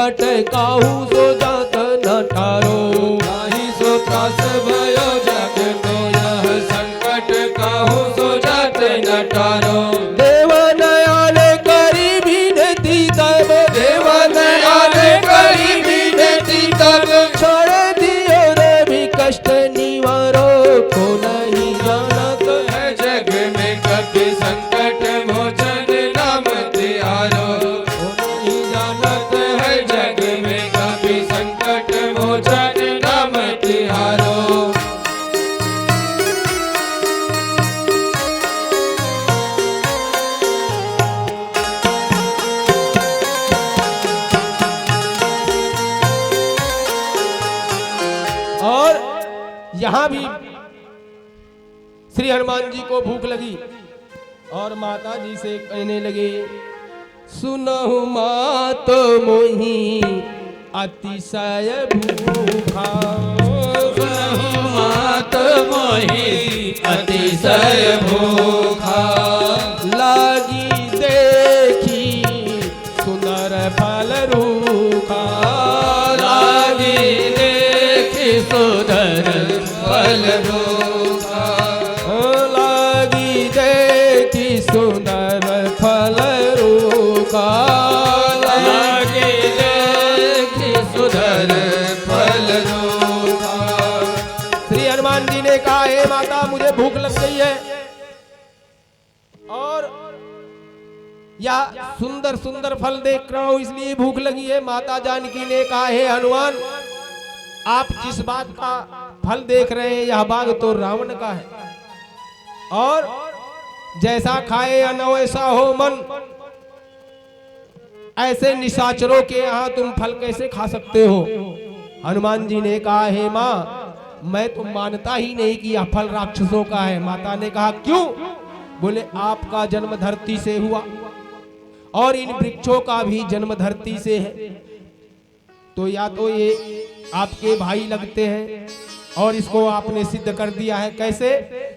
संकट काहू सो जात न टारो। नाही सो त्रास भयो जग को यह संकट काहू सो जात न टारो। देव नयाने करी विनती तब, देव नयाने करी विनती तब, छोड़ दियो रे भी कष्ट निवारो। को नहीं जानत है जग में कभी संकट मोचन नाम तिहारो। को नहीं जानत है जग में कभी संकट मोचन नाम तिहारो। और यहाँ भी श्री हनुमान जी को भूख लगी और माता जी से कहने लगे, सुनहु मात मोही अतिशय भूखा। सुनहु मात मोहि अतिशय भूखा। लागी देखी सुंदर फल रूखा। लागी देखी सुंदर फल रूखा। लागी देखी सुंदर फल रूखा। लागी देखी सुंदर फल रूखा। श्री हनुमान जी ने कहा, हे माता मुझे भूख लग गई है और या सुंदर सुंदर फल देख रहा हूं इसलिए भूख लगी है। माता जानकी ने कहा, हे हनुमान आप जिस बाग का फल देख रहे हैं यह बाग तो रावण का है और जैसा खाए या न वैसा हो मन। ऐसे निशाचरों के यहाँ तुम फल कैसे खा सकते हो। हनुमान जी ने कहा, हे माँ मैं तो मानता ही नहीं कि यह फल राक्षसों का है। माता ने कहा, क्यों? बोले आपका जन्म धरती से हुआ और इन वृक्षों का भी जन्म धरती से है, तो या तो ये आपके भाई लगते हैं और इसको आपने सिद्ध कर दिया है। कैसे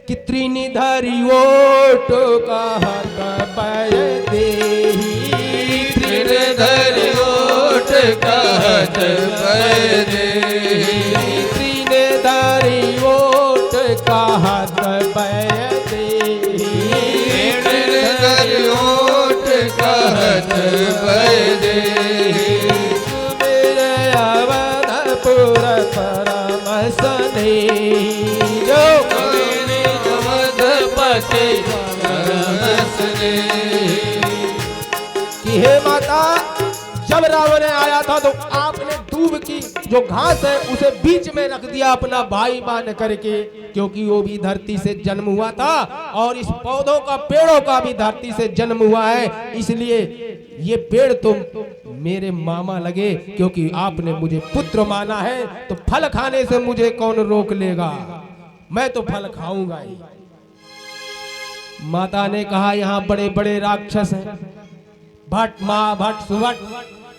कि त्रिनिधरि ओट कहत पय देहि। त्रिनिधरि ओट कहत पय देहि। त्रिनिधरि ओट कहत पय देहि। त्रिनिधरि ओट कहत पय देहि। मेरे अवधपुर परम स्नेही। जो मेरे अवधपति परम स्नेही। कि हे माता जब रावण आया था तो आपने दूब की जो घास है उसे बीच में रख दिया अपना भाई मान करके, क्योंकि वो भी धरती से जन्म हुआ था और इस पौधों का पेड़ों का भी धरती से जन्म हुआ है। इसलिए ये पेड़ तो मेरे मामा लगे, क्योंकि आपने मुझे पुत्र माना है तो फल खाने से मुझे कौन रोक लेगा, मैं तो फल खाऊंगा ही। माता ने कहा, यहाँ बड़े बड़े राक्षस हैं, भट्ट महाभट्ट सुभट।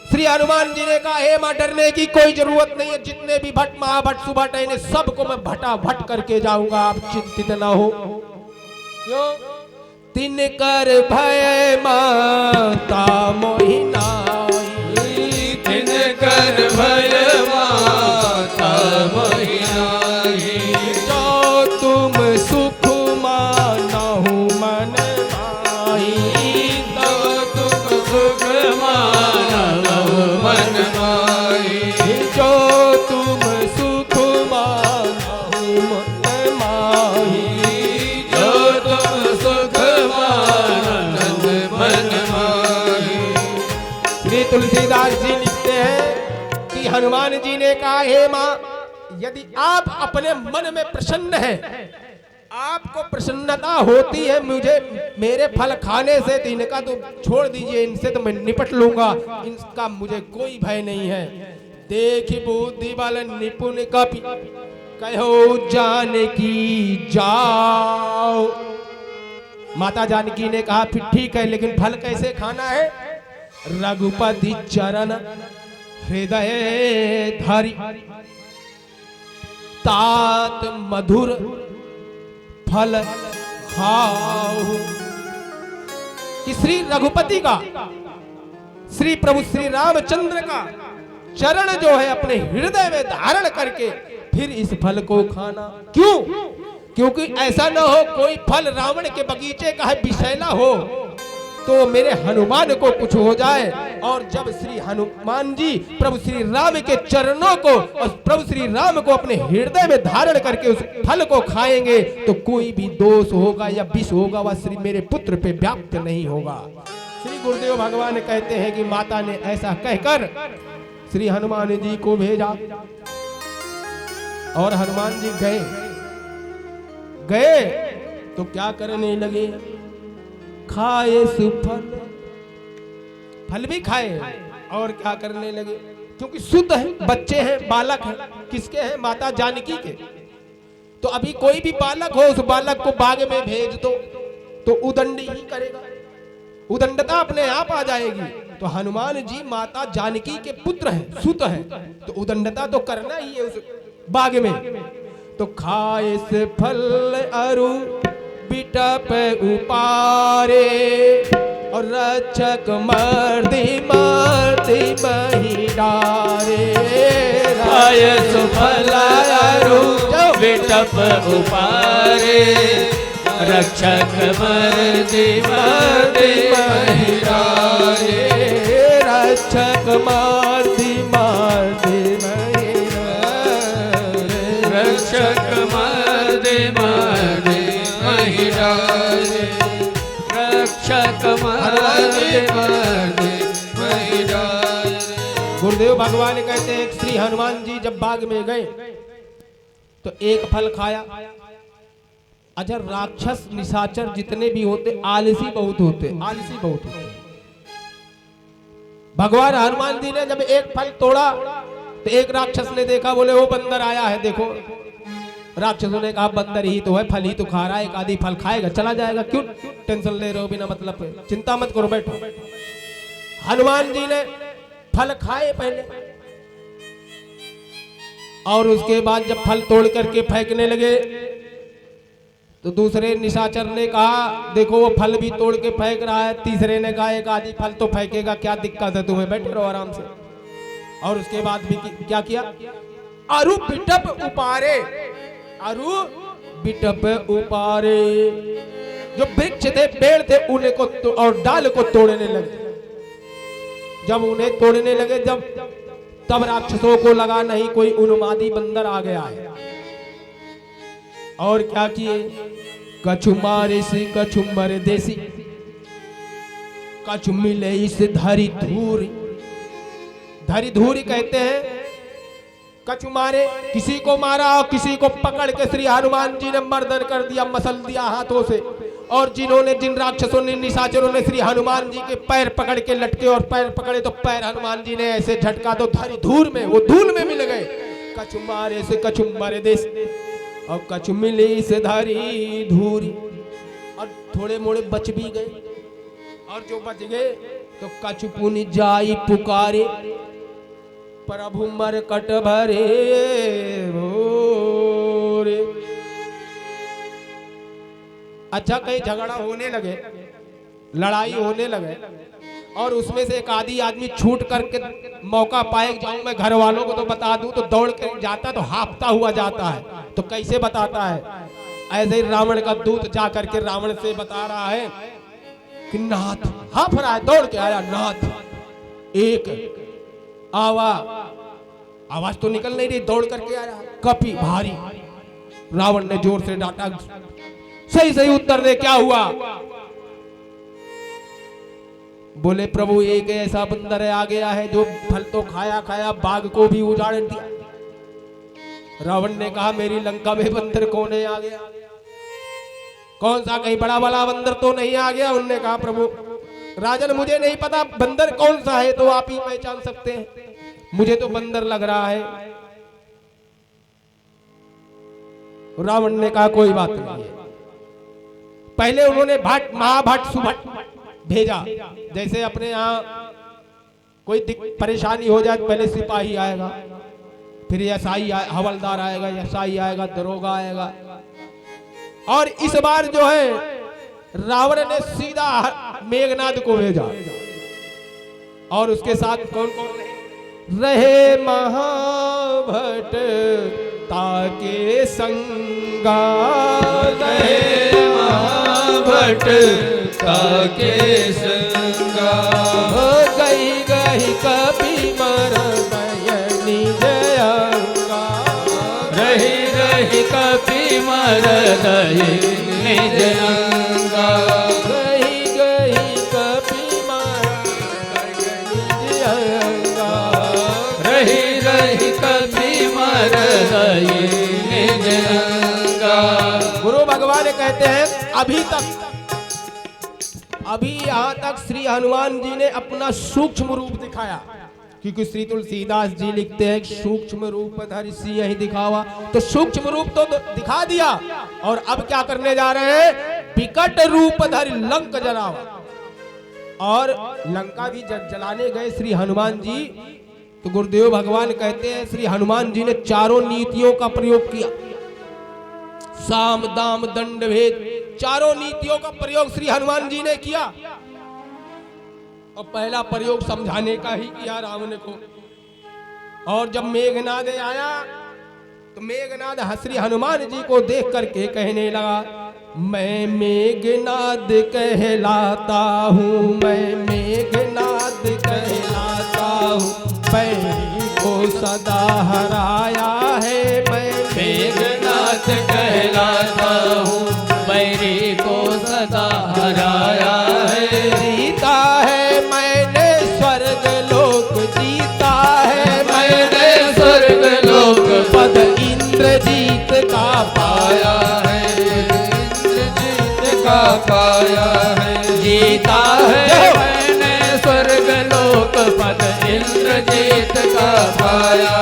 श्री हनुमान जी ने कहा, हे मां डरने की कोई जरूरत नहीं है, जितने भी भट्ट महाभट्ट सुभट है इन्हें सबको मैं भटा भट करके जाऊंगा, आप चिंतित ना हो। क्यों? तिनकर भय माता मोहि नाहि। तिनकर भय माता मोहि नाहि। जो तुम सुख मानहु मन माहि। तब तुम सुख मानहु मन माहि। जो तुम सुख मानहु मन माहि। जो तुम सुख मानहु मन माहि। श्री तुलसीदास जी लिखते हैं कि हनुमान जी ने कहा, हे मां यदि आप अपने मन में प्रसन्न हैं, आपको प्रसन्नता होती है मुझे मेरे फल खाने से, तो इनका तो छोड़ दीजिए, इनसे तो मैं निपट लूंगा, इनका मुझे कोई भय नहीं है। देखी बुद्धि बल निपुण कपि कहो जानकी जाओ। माता जानकी ने कहा, फिर ठीक है लेकिन फल कैसे खाना है। रघुपति चरण हृदय धरि तात मधुर फल खाओ। कि श्री रघुपति का, श्री प्रभु श्री रामचंद्र का चरण जो है अपने हृदय में धारण करके फिर इस फल को खाना। क्यों? क्योंकि ऐसा न हो कोई फल रावण के बगीचे का है विषैला हो तो मेरे हनुमान को कुछ हो जाए। और जब श्री हनुमान जी प्रभु श्री राम के चरणों को और प्रभु श्री राम को अपने हृदय में धारण करके उस फल को खाएंगे तो कोई भी दोष होगा या विष होगा वह श्री मेरे पुत्र पे व्याप्त नहीं होगा। श्री गुरुदेव भगवान कहते हैं कि माता ने ऐसा कहकर श्री हनुमान जी को भेजा और हनुमान जी गए तो क्या करने लगे, खाए सुफल, फल भी खाए और क्या करने लगे, क्योंकि शुद्ध है, बच्चे हैं, बालक हैं, किसके हैं, माता जानकी के। तो अभी कोई भी बालक हो उस बालक को बाग में भेज दो तो उदंड ही करेगा, उदंडता अपने आप आ जाएगी। तो हनुमान जी माता जानकी के पुत्र हैं, सुत हैं, तो उदंडता तो करना ही है उस बाग में। तो खाए से फल अरु बिटप उपारे और रक्षक मर्दी मर्दी मही डारे। खाए सुफल अरु बिटप उपारे रक्षक मर्दी मर्दी मही डारे। रक्षक मर्दी मर्दी मही डारे। रक्षक मर्दी मर्दी मही डारे। रक्षक मर्दी मर्दी मही डारे। गुरुदेव भगवान कहते हैं श्री हनुमान जी जब बाग में गए तो एक फल खाया। अच्छा, राक्षस निशाचर जितने भी होते आलसी बहुत होते, आलसी बहुत होते। भगवान हनुमान जी ने जब एक फल तोड़ा तो एक राक्षस ने देखा, बोले वो बंदर आया है देखो। राक्षसों ने कहा बंदर ही तो है, फल ही तो खा रहा है, एक आधी फल खाएगा चला जाएगा, क्यों टेंशन ले रहे हो बिना मतलब पे, चिंता मत करो बैठो। हनुमान जी ने फल खाए पहले और उसके बाद जब फल तोड़ करके फेंकने लगे तो दूसरे निशाचर ने कहा देखो वो फल भी तोड़ के फेंक रहा है। तीसरे ने कहा एक आधी फल तो फेंकेगा, क्या दिक्कत है तुम्हें, बैठे रहो आराम से। और उसके बाद भी क्या किया, अरु बिटप उपारे, अरु बिटप उपारे, जो वृक्ष थे पेड़ थे उन्हें को और डाल को तोड़ने लगे। जब उन्हें तोड़ने लगे तब राक्षसों को लगा नहीं कोई उन्मादी बंदर आ गया है। और क्या किए, कछु मारे से कछु मरे देसी, कछु मिले इस धरी धूरी। धरी धूरी कहते हैं कछु मारे, किसी को मारा और किसी को पकड़ के श्री हनुमान जी ने मर्दन कर दिया, मसल दिया हाथों से। और जिन राक्षसों ने निशाचरों ने श्री हनुमान जी के पैर पकड़ के लटके और पैर पकड़े तो पैर हनुमान जी ने ऐसे झटका तो धरी धूर में वो धूल में मिल गए। कछु मारे से कछु मरे देश और कछु मिली से धरी धूरी। और थोड़े मोड़े बच भी गए और जो बच गए तो कछु पुनि जाई पुकारे प्रभु मर कट भरे रे। अच्छा, कहीं झगड़ा होने लगे, लड़ाई होने लगे और उसमें से एक आदि आदमी छूट करके मौका पाए जाऊं मैं घर वालों को तो बता दूं, तो दौड़ कर जाता तो हाफता हुआ जाता है। तो कैसे बताता है, ऐसे ही रावण का दूत जा करके रावण से बता रहा है कि नाथ, हाफ रहा है, दौड़ के आया नाथ। एक आवाज तो निकल नहीं रही, दौड़ करके आया कपी भारी। रावण ने जोर से डांटा, सही सही उत्तर दे, क्या हुआ। बोले प्रभु एक ऐसा बंदर है आ गया है जो फल तो खाया खाया बाग को भी उजाड़ दिया। रावण ने कहा मेरी लंका में बंदर कौन है आ गया, कौन सा, कहीं बड़ा वाला बंदर तो नहीं आ गया। उन्होंने कहा प्रभु राजन मुझे नहीं पता बंदर कौन सा है, तो आप ही पहचान सकते हैं, मुझे तो बंदर लग रहा है। रावण ने कहा कोई बात नहीं है। पहले उन्होंने महाभट सुभट भेजा, जैसे अपने यहाँ कोई परेशानी हो जाए पहले सिपाही आएगा, फिर एसआई हवलदार आएगा, एसआई आएगा, दरोगा आएगा। और इस बार जो है रावण ने सीधा मेघनाद को भेजा और उसके साथ कौन कौन है, रहे महाभट ताके संगा, रहे महाभट ताके संगा। गई गई कभी मर गय निज अंगा, रही रही कपि मर गए निज अंगा। गई गई कभी मर गय निज अंगा, रही रही कपि मर गए निज अंगा। गुरु भगवान कहते हैं अभी यहाँ तक श्री हनुमान जी ने अपना सूक्ष्म रूप दिखाया, क्योंकि श्री तुलसीदास जी लिखते हैं सूक्ष्म रूप धरि सियहि दिखावा। तो सूक्ष्म रूप तो दिखा दिया, और अब क्या करने जा रहे हैं? विकट रूप धरि लंक जलावा। और लंका भी जलाने गए श्री हनुमान जी, तो गुरुदेव भगवान कहते हैं श्री हनुमान जी ने चारों नीतियों का प्रयोग किया, साम दाम दंड भेद, चारों नीतियों का प्रयोग श्री हनुमान जी ने किया। और पहला प्रयोग समझाने का ही किया रावण को। और जब मेघनाद आया तो मेघनाद श्री हनुमान जी को देख करके कहने लगा, मैं मेघनाद कहलाता हूँ, मैं मेघनाद कहलाता हूँ, बैरी को सदा हराया है, मैं मेघनाद कहलाता हूँ, बैरी को सदा हराया है। जीता है मैंने स्वर्ग लोक, जीता है मैंने स्वर्ग लोक पद इंद्रजीत का पाया है, इंद्रजीत का पाया है। जीता है मैंने स्वर्ग लोक पद इंद्रजीत का पाया